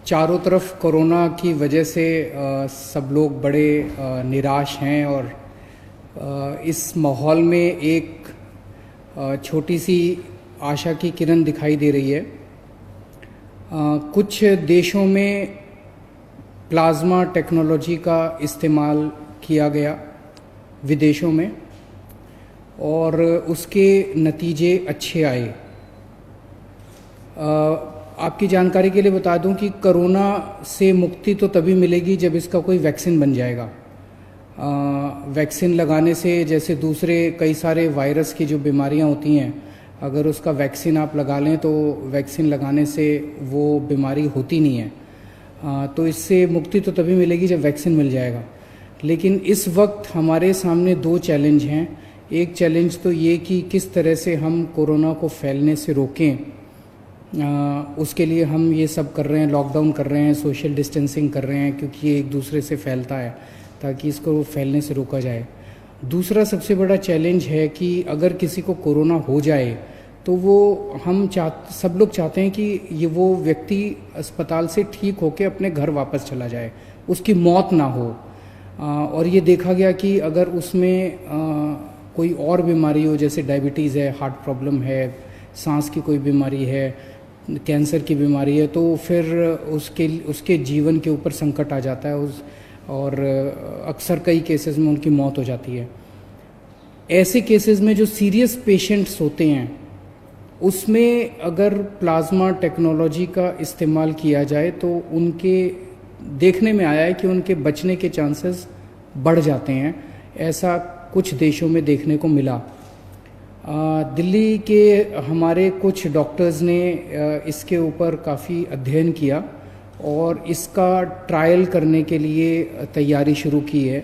चारों तरफ कोरोना की वजह से सब लोग बड़े निराश हैं और इस माहौल में एक छोटी सी आशा की किरण दिखाई दे रही है। कुछ देशों में प्लाज्मा टेक्नोलॉजी का इस्तेमाल किया गया विदेशों में और उसके नतीजे अच्छे आए। आपकी जानकारी के लिए बता दूं कि कोरोना से मुक्ति तो तभी मिलेगी जब इसका कोई वैक्सीन बन जाएगा। वैक्सीन लगाने से जैसे दूसरे कई सारे वायरस की जो बीमारियां होती हैं, अगर उसका वैक्सीन आप लगा लें तो वैक्सीन लगाने से वो बीमारी होती नहीं है। तो इससे मुक्ति तो तभी मिलेगी जब वैक्सीन मिल जाएगा। लेकिन इस वक्त हमारे सामने दो चैलेंज हैं। एक चैलेंज तो ये कि किस तरह से हम कोरोना को फैलने से रोकें। उसके लिए हम ये सब कर रहे हैं, लॉकडाउन कर रहे हैं, सोशल डिस्टेंसिंग कर रहे हैं, क्योंकि ये एक दूसरे से फैलता है, ताकि इसको फैलने से रोका जाए। दूसरा सबसे बड़ा चैलेंज है कि अगर किसी को कोरोना हो जाए तो वो सब लोग चाहते हैं कि वो व्यक्ति अस्पताल से ठीक होकर अपने घर वापस चला जाए, उसकी मौत ना हो। और ये देखा गया कि अगर उसमें कोई और बीमारी हो, जैसे डायबिटीज़ है, हार्ट प्रॉब्लम है, सांस की कोई बीमारी है, कैंसर की बीमारी है, तो फिर उसके जीवन के ऊपर संकट आ जाता है और अक्सर कई केसेस में उनकी मौत हो जाती है। ऐसे केसेस में जो सीरियस पेशेंट्स होते हैं, उसमें अगर प्लाज्मा टेक्नोलॉजी का इस्तेमाल किया जाए तो उनके देखने में आया है कि उनके बचने के चांसेस बढ़ जाते हैं। ऐसा कुछ देशों में देखने को मिला। दिल्ली के हमारे कुछ डॉक्टर्स ने इसके ऊपर काफ़ी अध्ययन किया और इसका ट्रायल करने के लिए तैयारी शुरू की है।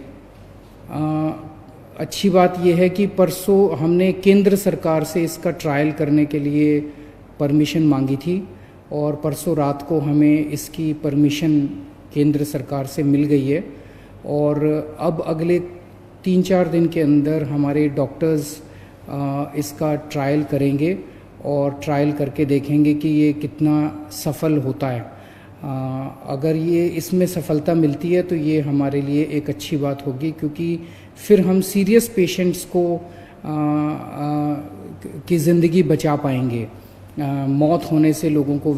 अच्छी बात यह है कि परसों हमने केंद्र सरकार से इसका ट्रायल करने के लिए परमिशन मांगी थी और परसों रात को हमें इसकी परमिशन केंद्र सरकार से मिल गई है। और अब अगले 3-4 दिन के अंदर हमारे डॉक्टर्स इसका ट्रायल करेंगे और ट्रायल करके देखेंगे कि ये कितना सफल होता है। अगर ये इसमें सफलता मिलती है तो ये हमारे लिए एक अच्छी बात होगी, क्योंकि फिर हम सीरियस पेशेंट्स को की ज़िंदगी बचा पाएंगे। मौत होने से लोगों को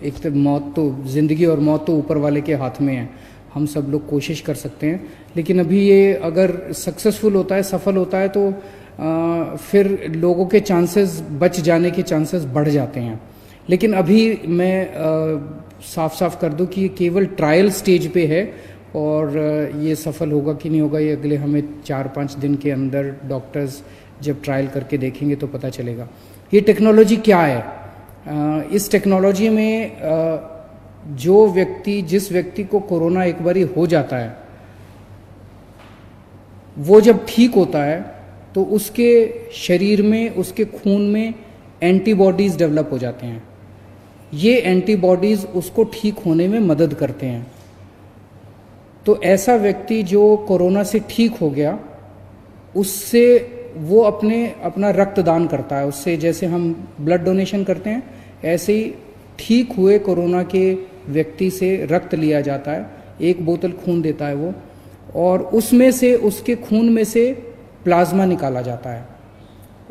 एक तो मौत तो ज़िंदगी और मौत तो ऊपर वाले के हाथ में है, हम सब लोग कोशिश कर सकते हैं। लेकिन अभी ये अगर सक्सेसफुल होता है, सफल होता है, तो फिर लोगों के चांसेस बच जाने के चांसेस बढ़ जाते हैं। लेकिन अभी मैं साफ साफ कर दूं कि ये केवल ट्रायल स्टेज पे है और ये सफल होगा कि नहीं होगा ये अगले हमें 4-5 दिन के अंदर डॉक्टर्स जब ट्रायल करके देखेंगे तो पता चलेगा। ये टेक्नोलॉजी क्या है? इस टेक्नोलॉजी में जिस व्यक्ति को कोरोना एक बारी हो जाता है, वो जब ठीक होता है तो उसके शरीर में, उसके खून में एंटीबॉडीज़ डेवलप हो जाते हैं। ये एंटीबॉडीज़ उसको ठीक होने में मदद करते हैं। तो ऐसा व्यक्ति जो कोरोना से ठीक हो गया, उससे वो अपना रक्तदान करता है। उससे जैसे हम ब्लड डोनेशन करते हैं, ऐसे ही ठीक हुए कोरोना के व्यक्ति से रक्त लिया जाता है। 1 बोतल खून देता है वो, और उसमें से, उसके खून में से प्लाज्मा निकाला जाता है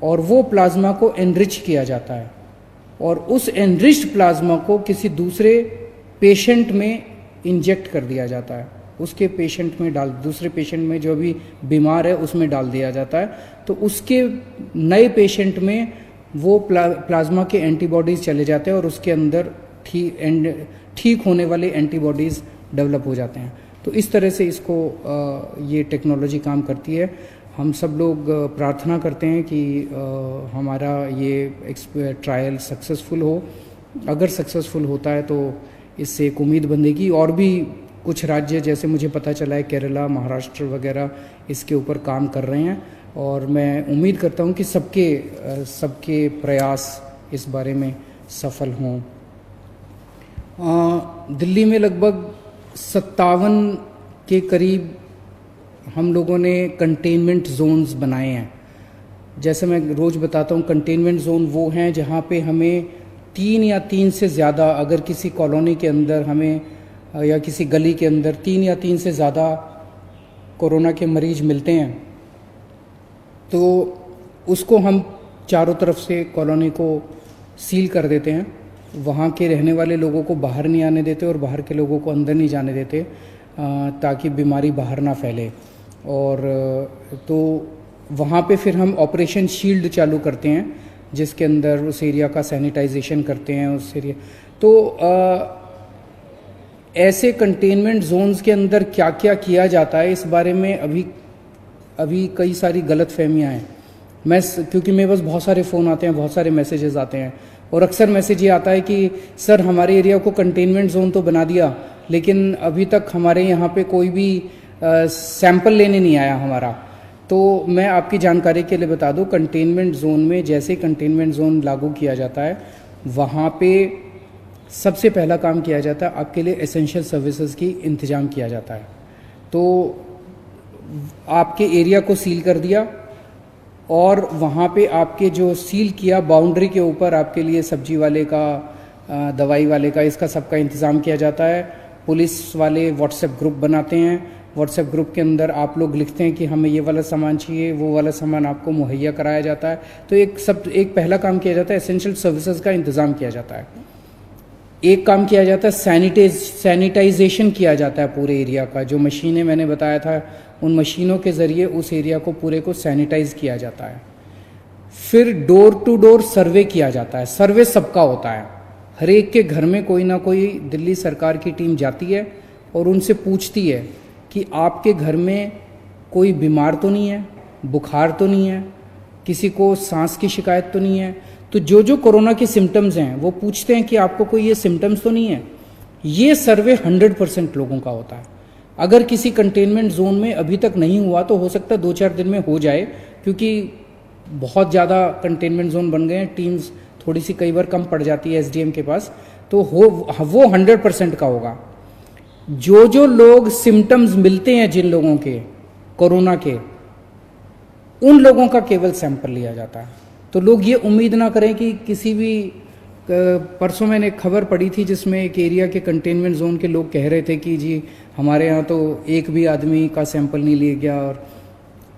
और वो प्लाज्मा को एनरिच किया जाता है और उस एनरिच्ड प्लाज्मा को किसी दूसरे पेशेंट में इंजेक्ट कर दिया जाता है। उसके पेशेंट में दूसरे पेशेंट में जो भी बीमार है उसमें डाल दिया जाता है। तो उसके नए पेशेंट में वो प्लाज्मा के एंटीबॉडीज़ चले जाते हैं और उसके अंदर ठीक होने वाले एंटीबॉडीज़ डेवलप हो जाते हैं। तो इस तरह से ये टेक्नोलॉजी काम करती है। हम सब लोग प्रार्थना करते हैं कि हमारा ये ट्रायल सक्सेसफुल हो। अगर सक्सेसफुल होता है तो इससे एक उम्मीद बंधेगी। और भी कुछ राज्य, जैसे मुझे पता चला है केरला, महाराष्ट्र वगैरह इसके ऊपर काम कर रहे हैं और मैं उम्मीद करता हूं कि सबके प्रयास इस बारे में सफल हों। दिल्ली में लगभग 57 के करीब हम लोगों ने कंटेनमेंट जोन्स बनाए हैं। जैसे मैं रोज़ बताता हूँ, कंटेनमेंट जोन वो हैं जहाँ पे हमें 3 या 3 से ज़्यादा अगर किसी कॉलोनी के अंदर हमें या किसी गली के अंदर 3 या 3 से ज़्यादा कोरोना के मरीज मिलते हैं तो उसको हम चारों तरफ से कॉलोनी को सील कर देते हैं। वहाँ के रहने वाले लोगों को बाहर नहीं आने देते और बाहर के लोगों को अंदर नहीं जाने देते ताकि बीमारी बाहर ना फैले। और तो वहाँ पे फिर हम ऑपरेशन शील्ड चालू करते हैं जिसके अंदर उस एरिया का सैनिटाइजेशन करते हैं उस एरिया। तो ऐसे कंटेनमेंट जोन्स के अंदर क्या क्या किया जाता है इस बारे में अभी कई सारी गलतफहमियां हैं। क्योंकि मेरे पास बहुत सारे फ़ोन आते हैं, बहुत सारे मैसेजेस आते हैं और अक्सर मैसेज ये आता है कि सर हमारे एरिया को कंटेनमेंट जोन तो बना दिया लेकिन अभी तक हमारे यहाँ पे कोई भी सैंपल लेने नहीं आया हमारा। तो मैं आपकी जानकारी के लिए बता दूं, कंटेनमेंट जोन में जैसे कंटेनमेंट जोन लागू किया जाता है वहाँ पे सबसे पहला काम किया जाता है आपके लिए एसेंशियल सर्विसेज की इंतज़ाम किया जाता है। तो आपके एरिया को सील कर दिया और वहाँ पे आपके जो सील किया बाउंड्री के ऊपर आपके लिए सब्जी वाले का, दवाई वाले का, इसका सबका इंतज़ाम किया जाता है। पुलिस वाले व्हाट्सएप ग्रुप बनाते हैं, व्हाट्सएप ग्रुप के अंदर आप लोग लिखते हैं कि हमें ये वाला सामान चाहिए, वो वाला सामान आपको मुहैया कराया जाता है। तो एक पहला काम किया जाता है एसेंशियल सर्विसेज का इंतज़ाम किया जाता है। एक काम किया जाता है सैनिटाइजेशन किया जाता है पूरे एरिया का। जो मशीनें मैंने बताया था उन मशीनों के ज़रिए उस एरिया को पूरे को सैनिटाइज किया जाता है। फिर डोर टू डोर सर्वे किया जाता है। सर्वे सबका होता है, हर एक के घर में कोई ना कोई दिल्ली सरकार की टीम जाती है और उनसे पूछती है कि आपके घर में कोई बीमार तो नहीं है, बुखार तो नहीं है, किसी को सांस की शिकायत तो नहीं है। तो जो कोरोना के सिम्टम्स हैं वो पूछते हैं कि आपको कोई ये सिम्टम्स तो नहीं है। ये सर्वे 100% लोगों का होता है। अगर किसी कंटेनमेंट जोन में अभी तक नहीं हुआ तो हो सकता है 2-4 दिन में हो जाए, क्योंकि बहुत ज़्यादा कंटेनमेंट जोन बन गए हैं, टीम्स थोड़ी सी कई बार कम पड़ जाती है एसडीएम के पास, तो वो 100% का होगा। जो लोग सिम्टम्स मिलते हैं जिन लोगों के कोरोना के, उन लोगों का केवल सैंपल लिया जाता है। तो लोग ये उम्मीद ना करें कि किसी भी, परसों मैंने एक खबर पढ़ी थी जिसमें एक एरिया के कंटेनमेंट जोन के लोग कह रहे थे कि जी हमारे यहाँ तो एक भी आदमी का सैंपल नहीं लिया गया। और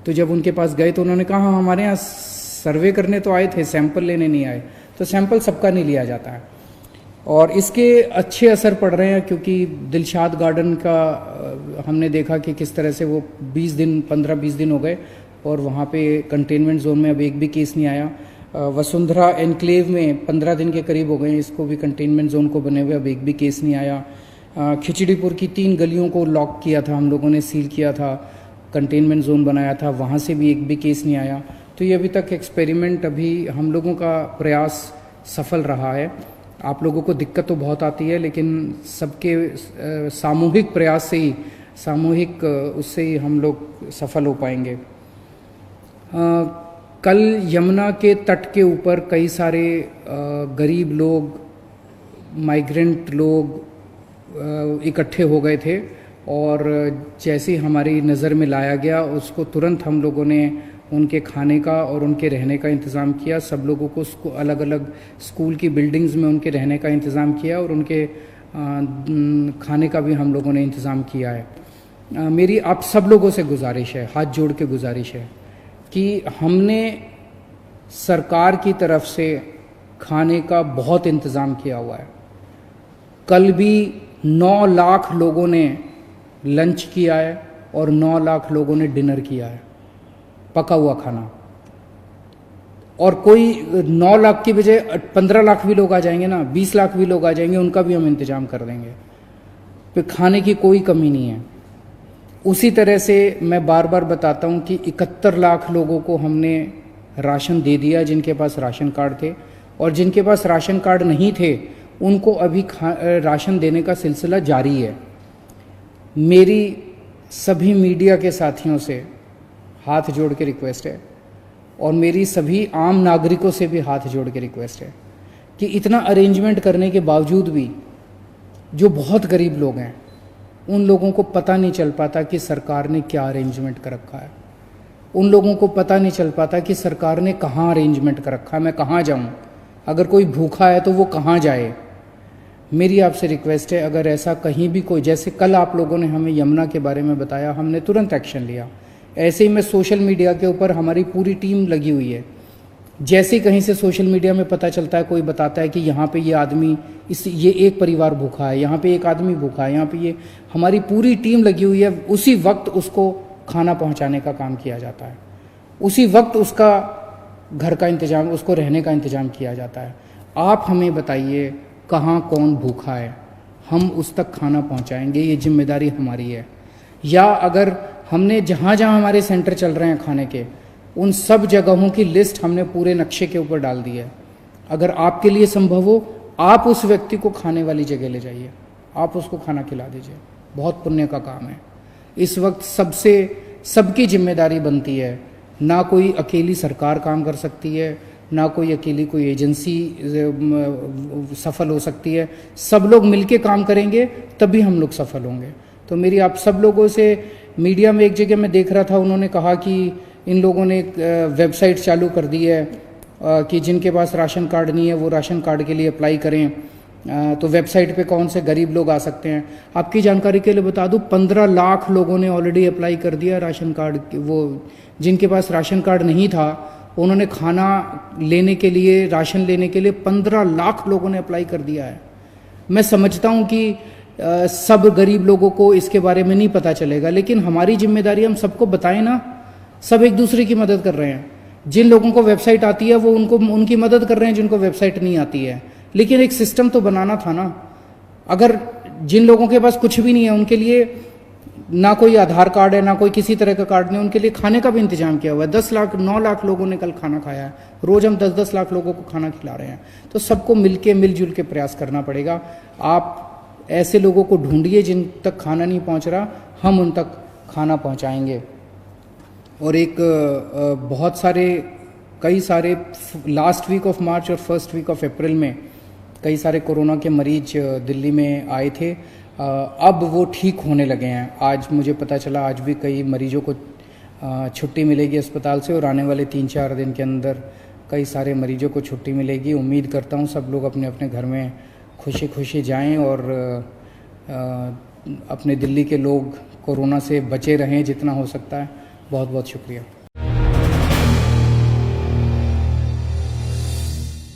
तो जब उनके पास गए तो उन्होंने कहा हमारे यहाँ सर्वे करने तो आए थे, सैंपल लेने नहीं आए। तो सैंपल सबका नहीं लिया जाता है और इसके अच्छे असर पड़ रहे हैं, क्योंकि दिलशाद गार्डन का हमने देखा कि किस तरह से वो 15-20 दिन हो गए और वहाँ पे कंटेनमेंट जोन में अब एक भी केस नहीं आया। वसुंधरा एनक्लेव में 15 दिन के करीब हो गए, इसको भी कंटेनमेंट जोन को बने हुए अब एक भी केस नहीं आया। खिचड़ीपुर की 3 गलियों को लॉक किया था हम लोगों ने, सील किया था, कंटेनमेंट जोन बनाया था, वहाँ से भी एक भी केस नहीं आया। तो ये अभी तक एक्सपेरिमेंट, अभी हम लोगों का प्रयास सफल रहा है। आप लोगों को दिक्कत तो बहुत आती है लेकिन सबके सामूहिक प्रयास से ही, सामूहिक उससे ही हम लोग सफल हो पाएंगे। कल यमुना के तट के ऊपर कई सारे गरीब लोग, माइग्रेंट लोग इकट्ठे हो गए थे और जैसे हमारी नज़र में लाया गया उसको तुरंत हम लोगों ने उनके खाने का और उनके रहने का इंतज़ाम किया। सब लोगों को अलग अलग स्कूल की बिल्डिंग्स में उनके रहने का इंतज़ाम किया और उनके खाने का भी हम लोगों ने इंतज़ाम किया है। मेरी आप सब लोगों से गुजारिश है, हाथ जोड़ के गुजारिश है कि हमने सरकार की तरफ से खाने का बहुत इंतज़ाम किया हुआ है। कल भी 9 लाख लोगों ने लंच किया है और 9 लाख लोगों ने डिनर किया है, पका हुआ खाना। और कोई 9 लाख की बजाय 15 लाख भी लोग आ जाएंगे ना, 20 लाख भी लोग आ जाएंगे, उनका भी हम इंतजाम कर देंगे। तो खाने की कोई कमी नहीं है। उसी तरह से मैं बार बार बताता हूं कि 71 लाख लोगों को हमने राशन दे दिया जिनके पास राशन कार्ड थे, और जिनके पास राशन कार्ड नहीं थे उनको अभी राशन देने का सिलसिला जारी है। मेरी सभी मीडिया के साथियों से हाथ जोड़ के रिक्वेस्ट है और मेरी सभी आम नागरिकों से भी हाथ जोड़ के रिक्वेस्ट है कि इतना अरेंजमेंट करने के बावजूद भी जो बहुत गरीब लोग हैं उन लोगों को पता नहीं चल पाता कि सरकार ने क्या अरेंजमेंट कर रखा है। उन लोगों को पता नहीं चल पाता कि सरकार ने कहाँ अरेंजमेंट कर रखा है, मैं कहाँ जाऊँ। अगर कोई भूखा है तो वो कहाँ जाए। मेरी आपसे रिक्वेस्ट है, अगर ऐसा कहीं भी कोई, जैसे कल आप लोगों ने हमें यमुना के बारे में बताया, हमने तुरंत एक्शन लिया। ऐसे ही मैं सोशल मीडिया के ऊपर हमारी पूरी टीम लगी हुई है। जैसे ही कहीं से सोशल मीडिया में पता चलता है, कोई बताता है कि यहाँ पे ये आदमी, ये एक परिवार भूखा है, यहाँ पे एक आदमी भूखा है, यहाँ पे ये, हमारी पूरी टीम लगी हुई है। उसी वक्त उसको खाना पहुँचाने का काम किया जाता है, उसी वक्त उसका घर का इंतज़ाम, उसको रहने का इंतज़ाम किया जाता है। आप हमें बताइए कहाँ कौन भूखा है, हम उस तक खाना पहुँचाएंगे, ये जिम्मेदारी हमारी है। या अगर हमने जहाँ जहाँ हमारे सेंटर चल रहे हैं खाने के, उन सब जगहों की लिस्ट हमने पूरे नक्शे के ऊपर डाल दी है। अगर आपके लिए संभव हो, आप उस व्यक्ति को खाने वाली जगह ले जाइए, आप उसको खाना खिला दीजिए, बहुत पुण्य का काम है। इस वक्त सबकी जिम्मेदारी बनती है, ना कोई अकेली सरकार काम कर सकती है, ना कोई अकेली कोई एजेंसी सफल हो सकती है। सब लोग मिलके काम करेंगे तभी हम लोग सफल होंगे। तो मेरी आप सब लोगों से, मीडिया में एक जगह मैं देख रहा था, उन्होंने कहा कि इन लोगों ने एक वेबसाइट चालू कर दी है कि जिनके पास राशन कार्ड नहीं है वो राशन कार्ड के लिए अप्लाई करें। तो वेबसाइट पे कौन से गरीब लोग आ सकते हैं। आपकी जानकारी के लिए बता दूं, 15 लाख लोगों ने ऑलरेडी अप्लाई कर दिया राशन कार्ड। वो जिनके पास राशन कार्ड नहीं था, उन्होंने खाना लेने के लिए, राशन लेने के लिए 15 लाख लोगों ने अप्लाई कर दिया है। मैं समझता हूं कि सब गरीब लोगों को इसके बारे में नहीं पता चलेगा, लेकिन हमारी जिम्मेदारी, हम सबको बताएं ना। सब एक दूसरे की मदद कर रहे हैं। जिन लोगों को वेबसाइट आती है वो उनकी मदद कर रहे हैं जिनको वेबसाइट नहीं आती है। लेकिन एक सिस्टम तो बनाना था ना। अगर जिन लोगों के पास कुछ भी नहीं है, उनके लिए ना कोई आधार कार्ड है, ना कोई किसी तरह का कार्ड नहीं, उनके लिए खाने का भी इंतजाम किया हुआ है। 9 लाख लोगों ने कल खाना खाया है। रोज हम 10 लाख लोगों को खाना खिला रहे हैं। तो सबको मिलजुल के प्रयास करना पड़ेगा। आप ऐसे लोगों को ढूंढिए जिन तक खाना नहीं पहुंच रहा, हम उन तक खाना पहुंचाएंगे। और एक कई सारे लास्ट वीक ऑफ मार्च और फर्स्ट वीक ऑफ अप्रैल में कई सारे कोरोना के मरीज दिल्ली में आए थे। अब वो ठीक होने लगे हैं। आज मुझे पता चला, आज भी कई मरीजों को छुट्टी मिलेगी अस्पताल से, और आने वाले 3-4 दिन के अंदर कई सारे मरीजों को छुट्टी मिलेगी। उम्मीद करता हूँ सब लोग अपने अपने घर में खुशी खुशी जाएं और अपने दिल्ली के लोग कोरोना से बचे रहें जितना हो सकता है। बहुत बहुत शुक्रिया।